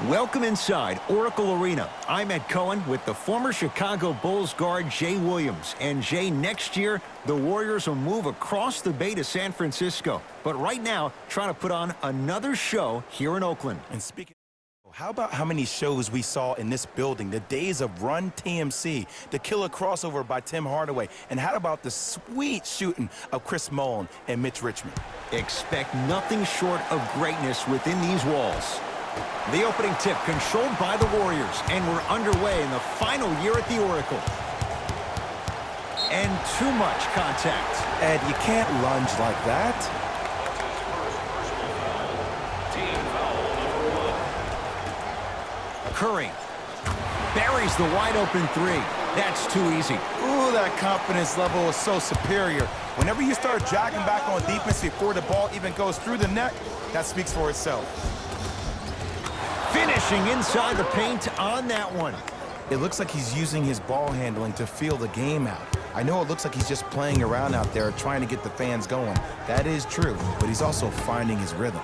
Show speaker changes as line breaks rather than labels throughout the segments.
Welcome inside Oracle Arena. I'm Ed Cohen with the former Chicago Bulls guard Jay Williams. And Jay, next year, the Warriors will move across the bay to San Francisco. But right now, trying to put on another show here in Oakland.
And speaking, how about how many shows we saw in this building? The days of Run TMC, the killer crossover by Tim Hardaway, and how about the sweet shooting of Chris Mullin and Mitch Richmond?
Expect nothing short of greatness within these walls. The opening tip controlled by the Warriors, and we're underway in the final year at the Oracle. And too much contact.
Ed, you can't lunge like that.
Curry buries the wide open three. That's too easy.
Ooh, that confidence level is so superior. Whenever you start jogging back on defense before the ball even goes through the net, that speaks for itself.
Finishing inside the paint on that one.
It looks like he's using his ball handling to feel the game out. I know it looks like he's just playing around out there trying to get the fans going. That is true, but he's also finding his rhythm.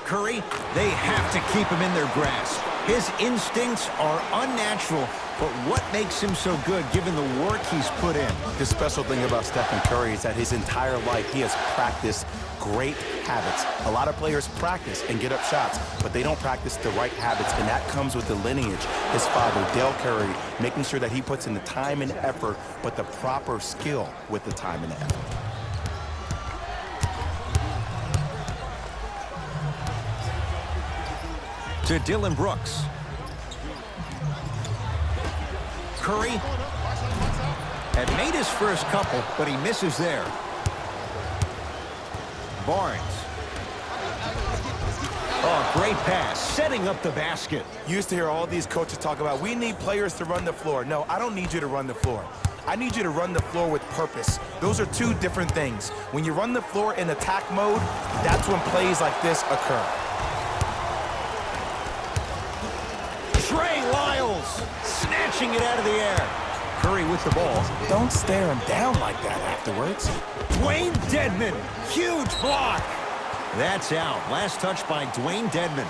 Curry, they have to keep him in their grasp. His instincts are unnatural, but what makes him so good given the work he's put in?
The special thing about Stephen Curry is that his entire life he has practiced great habits. A lot of players practice and get up shots, but they don't practice the right habits, and that comes with the lineage. His father, Dale Curry, making sure that he puts in the time and effort, but the proper skill with the time and the effort.
To Dylan Brooks. Curry had made his first couple, but he misses there. Barnes. Oh, great pass, setting up the basket.
You used to hear all these coaches talk about, we need players to run the floor. No, I don't need you to run the floor. I need you to run the floor with purpose. Those are two different things. When you run the floor in attack mode, that's when plays like this occur.
Trey Lyles snatching it out of the air. Curry with the ball.
Don't stare him down like that afterwards.
Dwayne Dedmon, huge block. That's out. Last touch by Dwayne Dedmon.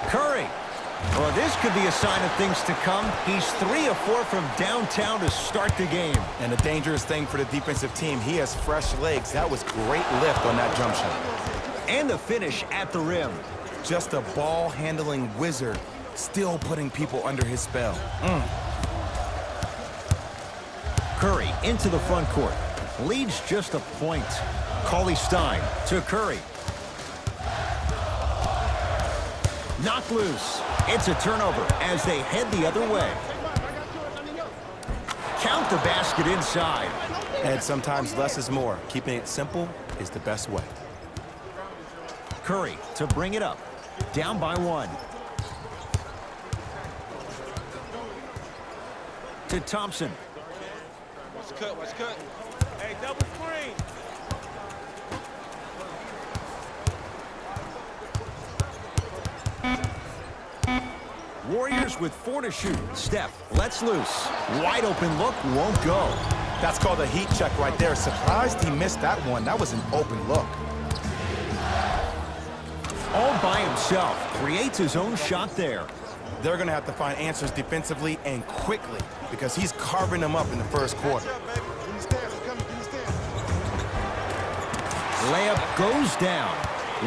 Curry. Well, this could be a sign of things to come. He's 3 of 4 from downtown to start the game.
And a dangerous thing for the defensive team, he has fresh legs. That was great lift on that jump shot.
And the finish at the rim.
Just a ball-handling wizard, still putting people under his spell.
Curry into the front court. Leads just a point. Cauley-Stein to Curry. Knocked loose. It's a turnover as they head the other way. Count the basket inside.
And sometimes less is more. Keeping it simple is the best way.
Curry to bring it up. Down by 1. To Thompson.
Watch cut. Hey, double screen.
Warriors with 4 to shoot. Steph lets loose. Wide open look, won't go.
That's called a heat check right there. Surprised he missed that one. That was an open look.
All by himself. Creates his own shot there.
They're going to have to find answers defensively and quickly because he's carving them up in the first quarter.
Layup goes down.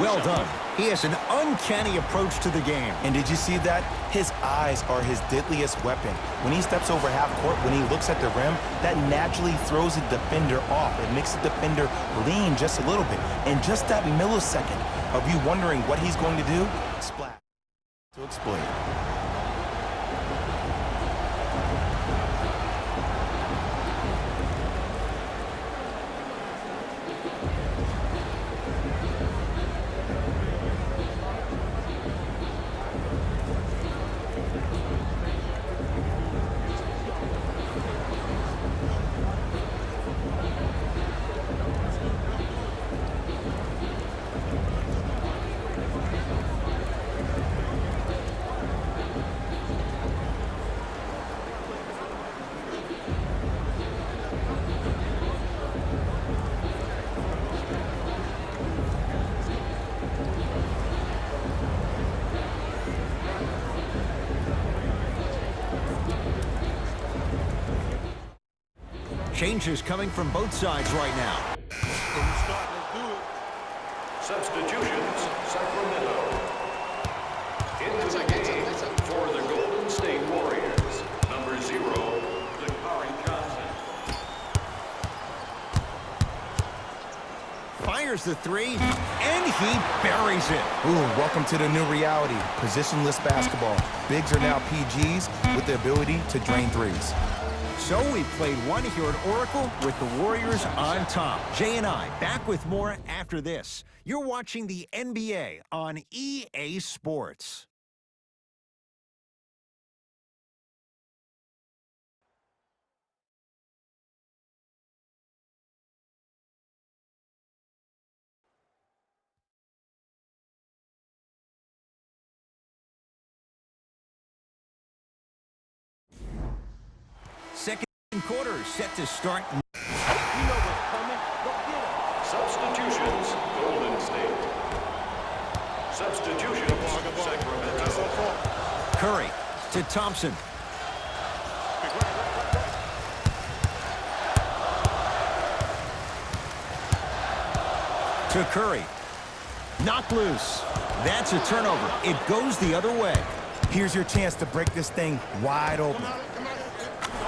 Well done. He has an uncanny approach to the game.
And did you see that? His eyes are his deadliest weapon. When he steps over half court, when he looks at the rim, that naturally throws the defender off. It makes the defender lean just a little bit. And just that millisecond of you wondering what he's going to do, splash to exploit it.
Changes coming from both sides right now.
Let's do it.
Substitutions, Sacramento. Into the game for the Golden State Warriors, number 0, Dakari Johnson.
Fires the three, and he buries it.
Ooh, welcome to the new reality. Positionless basketball. Bigs are now PGs with the ability to drain threes.
So we played one here at Oracle with the Warriors on top. Jay and I back with more after this. You're watching the NBA on EA Sports. Second quarter set to start.
You know what's coming. Go get it.
Substitutions, Golden State. Substitutions, Sacramento.
Curry to Thompson. To Curry. Knocked loose. That's a turnover. It goes the other way.
Here's your chance to break this thing wide open.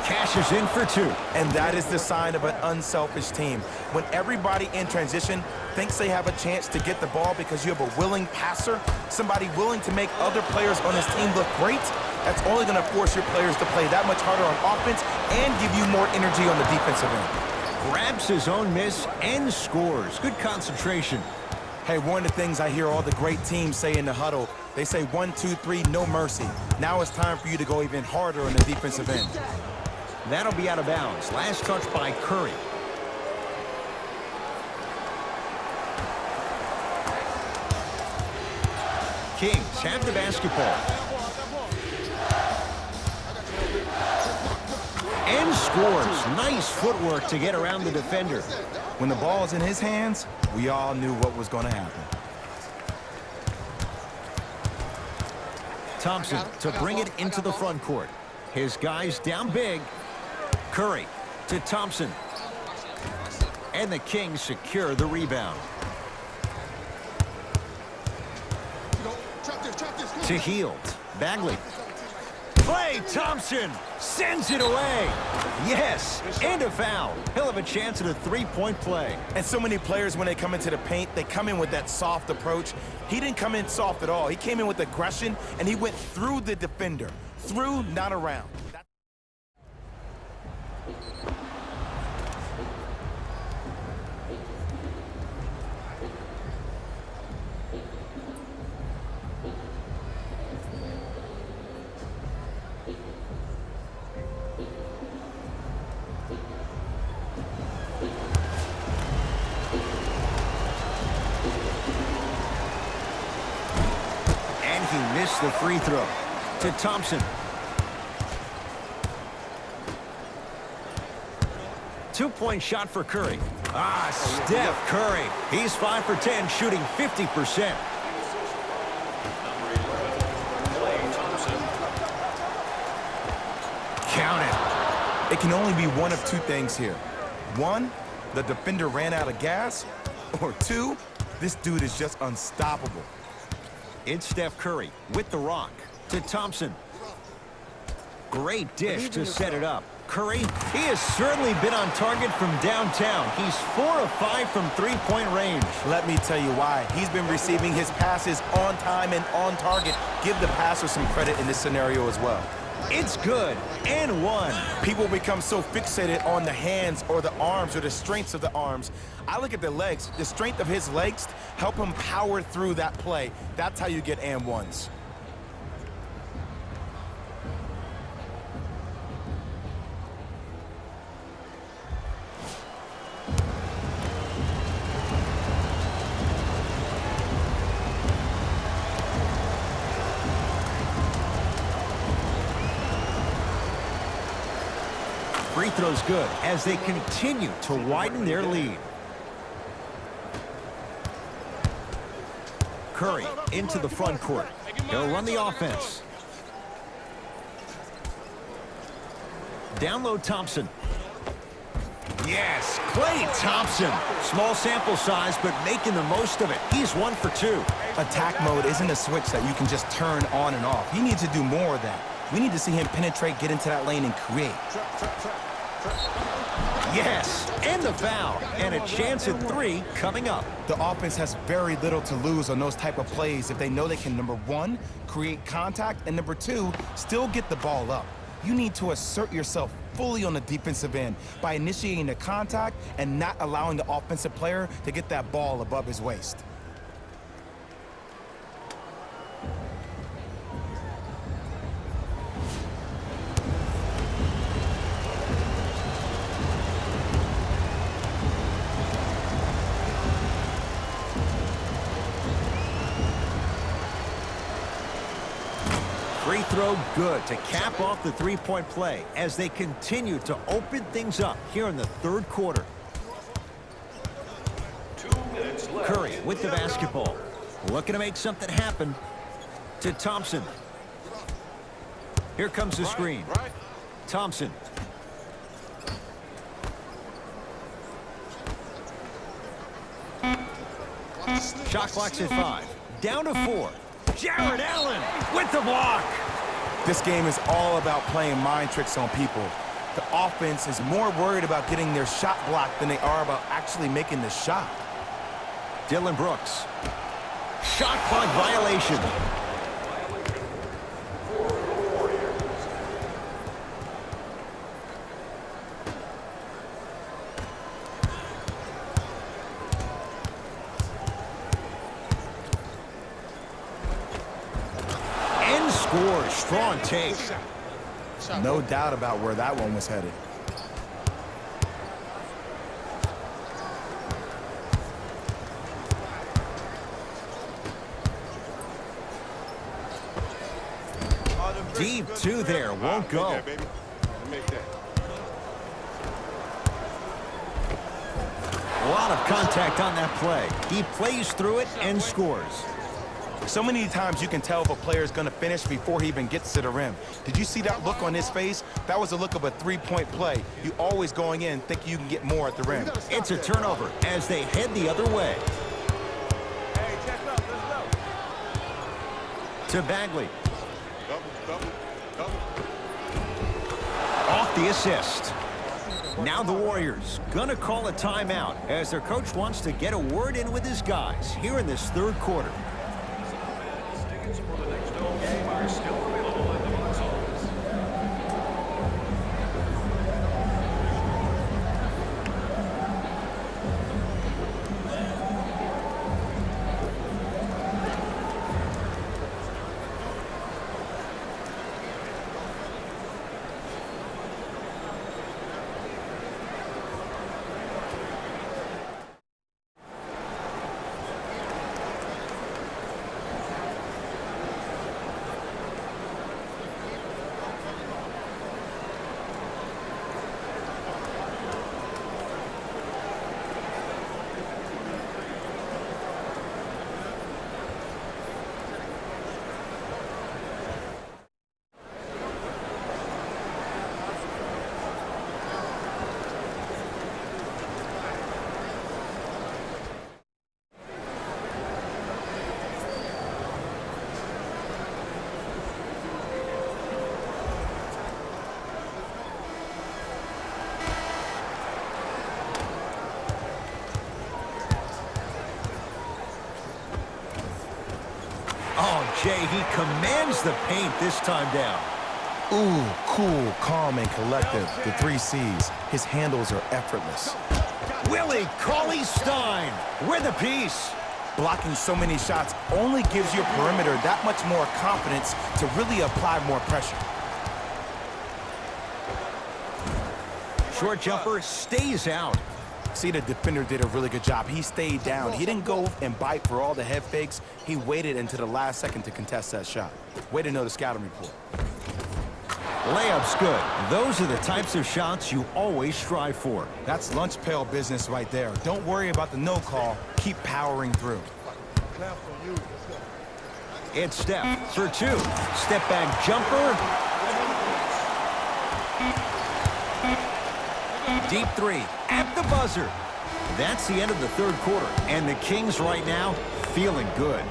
Cashes in for two.
And that is the sign of an unselfish team. When everybody in transition thinks they have a chance to get the ball because you have a willing passer, somebody willing to make other players on this team look great, that's only going to force your players to play that much harder on offense and give you more energy on the defensive end.
Grabs his own miss and scores. Good concentration.
Hey, one of the things I hear all the great teams say in the huddle, they say 1, 2, 3, no mercy. Now it's time for you to go even harder on the defensive end.
That'll be out of bounds. Last touch by Curry. Kings have the basketball. And scores. Nice footwork to get around the defender.
When the ball's in his hands, we all knew what was going to happen.
Thompson to bring it into the front court. His guys down big. Curry to Thompson. And the Kings secure the rebound. To Hield. Bagley. Klay Thompson sends it away. Yes, and a foul. He'll have a chance at a three-point play.
And so many players, when they come into the paint, they come in with that soft approach. He didn't come in soft at all. He came in with aggression, and he went through the defender. Through, not around.
He missed the free throw. To Thompson. Two-point shot for Curry. Steph Curry. He's 5 for 10, shooting 50%.
Number 11, Klay Thompson.
Count it.
It can only be one of two things here. One, the defender ran out of gas. Or two, this dude is just unstoppable.
It's Steph Curry with the rock. To Thompson. Great dish to set it up. Curry, he has certainly been on target from downtown. He's 4 of 5 from three-point range.
Let me tell you why. He's been receiving his passes on time and on target. Give the passer some credit in this scenario as well.
It's good, and one.
People become so fixated on the hands or the arms or the strengths of the arms. I look at the legs. The strength of his legs help him power through that play. That's how you get and ones.
Free throw's good as they continue to widen their lead. Curry into the front court. He'll run the offense. Down low Thompson. Yes, Klay Thompson. Small sample size, but making the most of it. He's 1 for 2.
Attack mode isn't a switch that you can just turn on and off. He needs to do more of that. We need to see him penetrate, get into that lane, and create.
Yes, and the foul. And a chance at 3 coming up.
The offense has very little to lose on those type of plays if they know they can, number 1, create contact, and number 2, still get the ball up. You need to assert yourself fully on the defensive end by initiating the contact and not allowing the offensive player to get that ball above his waist.
Free throw good to cap off the three-point play as they continue to open things up here in the third quarter.
2 minutes left.
Curry with the basketball. Looking to make something happen to Thompson. Here comes the screen. Thompson. Shot clock's at 5. Down to 4. Jared Allen with the block.
This game is all about playing mind tricks on people. The offense is more worried about getting their shot blocked than they are about actually making the shot.
Dylan Brooks. Shot clock violation. And scores. Strong take.
No doubt about where that one was headed.
Deep 2 there. Won't go. A lot of contact on that play. He plays through it and scores.
So many times you can tell if a player is going to finish before he even gets to the rim. Did you see that look on his face? That was a look of a three-point play. You always going in thinking you can get more at the rim.
It's a turnover as they head the other way.
Hey, check up. Let's go.
To Bagley. Off the assist. Now the Warriors gonna call a timeout as their coach wants to get a word in with his guys here in this third quarter.
Tickets for the next home game are still available at the box office.
Oh, Jay, he commands the paint this time down.
Ooh, cool, calm, and collective. The 3 C's. His handles are effortless.
Willie Cauley-Stein with a piece.
Blocking so many shots only gives your perimeter that much more confidence to really apply more pressure.
Short jumper stays out.
See, the defender did a really good job. He stayed down. He didn't go and bite for all the head fakes. He waited until the last second to contest that shot. Way to know the scouting report.
Layup's good. Those are the types of shots you always strive for.
That's lunch pail business right there. Don't worry about the no call. Keep powering through.
It's Steph for 2. Step back jumper. Deep 3. at the buzzer. That's the end of the third quarter, and the Kings right now feeling good.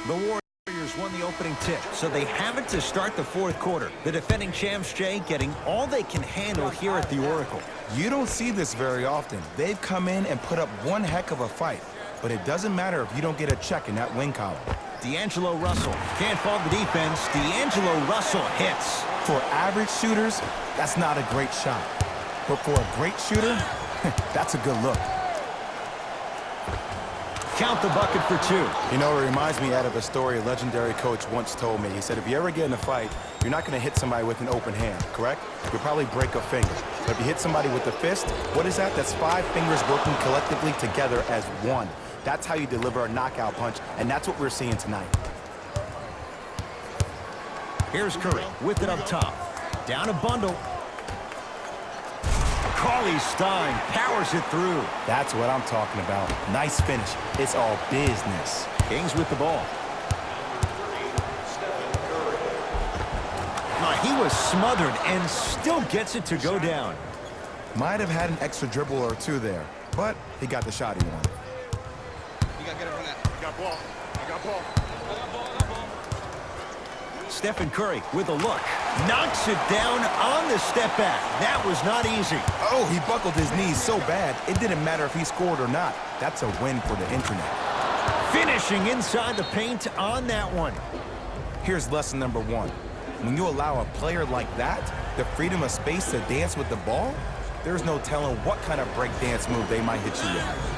The Warriors won the opening tip, so they have it to start the fourth quarter. The defending champs, Jay, getting all they can handle here at the Oracle.
You don't see this very often. They've come in and put up one heck of a fight. But it doesn't matter if you don't get a check in that win column.
D'Angelo Russell can't fault the defense. D'Angelo Russell hits.
For average shooters, that's not a great shot. But for a great shooter, that's a good look.
Count the bucket for two.
You know, it reminds me out of a story a legendary coach once told me. He said, if you ever get in a fight, you're not going to hit somebody with an open hand, correct? You'll probably break a finger. But if you hit somebody with the fist, what is that? That's 5 fingers working collectively together as one. That's how you deliver a knockout punch, and that's what we're seeing tonight.
Here's Curry with it up top. Down a bundle. Cauley Stein powers it through.
That's what I'm talking about. Nice finish. It's all business.
Kings with the ball. He was smothered and still gets it to go down.
Might have had an extra dribble or two there, but he got the shot he wanted.
You got to get it from that. You got ball. You got ball.
Stephen Curry with a look. Knocks it down on the step back. That was not easy.
Oh, he buckled his knees so bad, it didn't matter if he scored or not. That's a win for the internet.
Finishing inside the paint on that one.
Here's lesson number 1. When you allow a player like that the freedom of space to dance with the ball, there's no telling what kind of break dance move they might hit you with.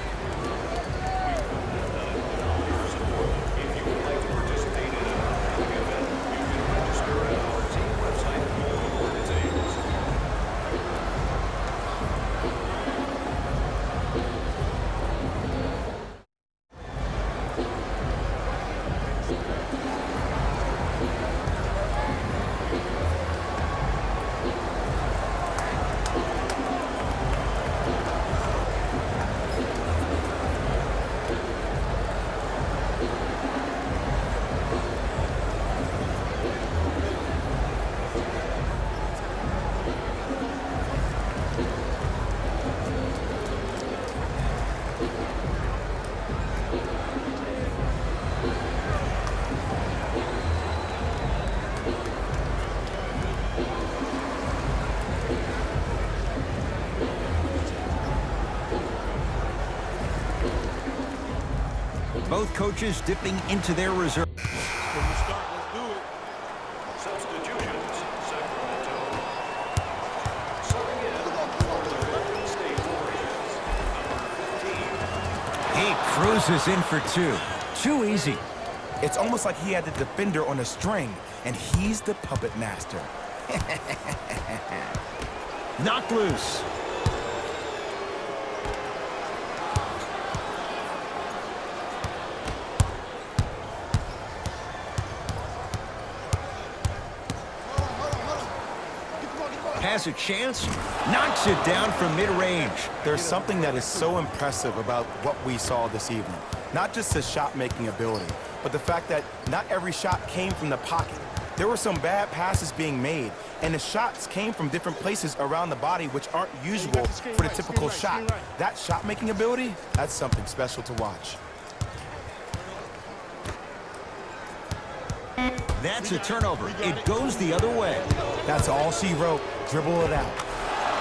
Both coaches dipping into their reserve.
From the start, let's do it. Substitutions, Sacramento. Subbing in for the Golden State Warriors, number 15.
He cruises in for two. Too easy.
It's almost like he had the defender on a string, and he's the puppet master.
Knocked loose. Has a chance, knocks it down from mid-range.
There's something that is so impressive about what we saw this evening. Not just his shot-making ability, but the fact that not every shot came from the pocket. There were some bad passes being made, and the shots came from different places around the body which aren't usual for the typical shot. That shot-making ability, that's something special to watch.
That's a turnover. It goes the other way.
That's all she wrote. Dribble it out.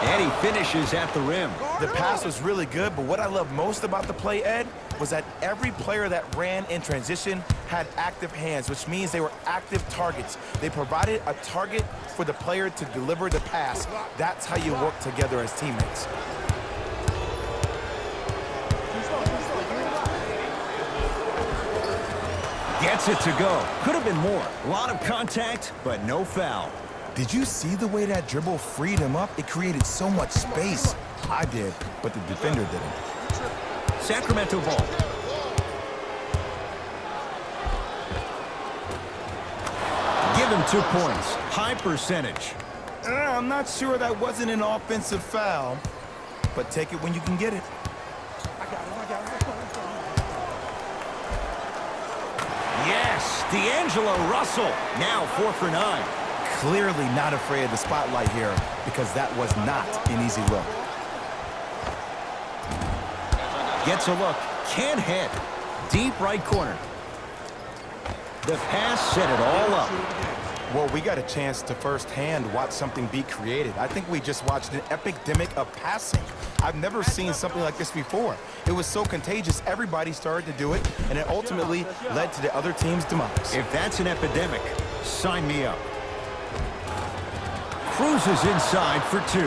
And he finishes at the rim.
The pass was really good, but what I love most about the play, Ed, was that every player that ran in transition had active hands, which means they were active targets. They provided a target for the player to deliver the pass. That's how you work together as teammates.
Gets it to go. Could have been more. A lot of contact, but no foul.
Did you see the way that dribble freed him up? It created so much space. I did, but the defender didn't.
Sacramento ball. Give him 2 points. High percentage.
I'm not sure that wasn't an offensive foul, but take it when you can get it.
Yes. pass. D'Angelo Russell, now 4 for 9.
Clearly not afraid of the spotlight here because that was not an easy look.
Gets a look, can't hit. Deep right corner. The pass set it all up.
Well, we got a chance to firsthand watch something be created. I think we just watched an epidemic of passing. I've never seen something like this before. It was so contagious, everybody started to do it, and it ultimately led to the other team's demise.
If that's an epidemic, sign me up. Cruises inside for 2.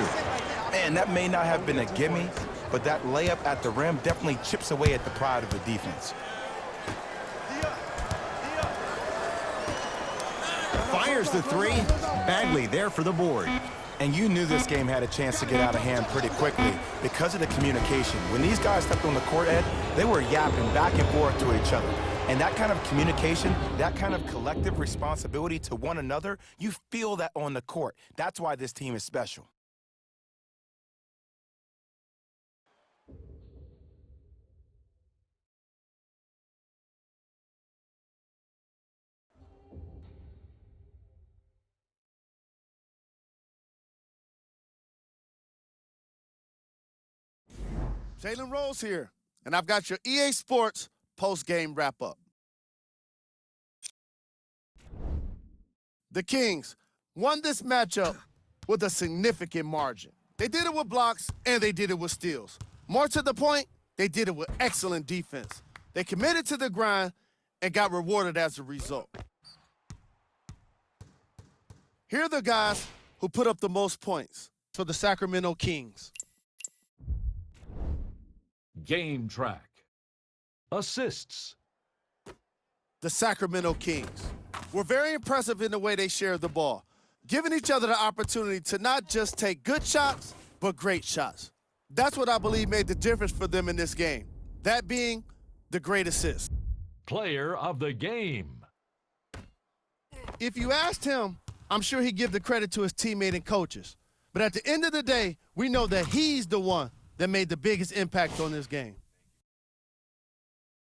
Man, that may not have been a gimme, but that layup at the rim definitely chips away at the pride of the defense.
Fires the 3. Bagley there for the board.
And you knew this game had a chance to get out of hand pretty quickly because of the communication. When these guys stepped on the court, Ed, they were yapping back and forth to each other. And that kind of communication, that kind of collective responsibility to one another, you feel that on the court. That's why this team is special.
Jalen Rose here, and I've got your EA Sports post-game wrap-up. The Kings won this matchup with a significant margin. They did it with blocks, and they did it with steals. More to the point, they did it with excellent defense. They committed to the grind and got rewarded as a result. Here are the guys who put up the most points for the Sacramento Kings.
Game track. Assists.
The Sacramento Kings were very impressive in the way they shared the ball, giving each other the opportunity to not just take good shots, but great shots. That's what I believe made the difference for them in this game, that being the great assist.
Player of the game.
If you asked him, I'm sure he'd give the credit to his teammate and coaches. But at the end of the day, we know that he's the one that made the biggest impact on this game.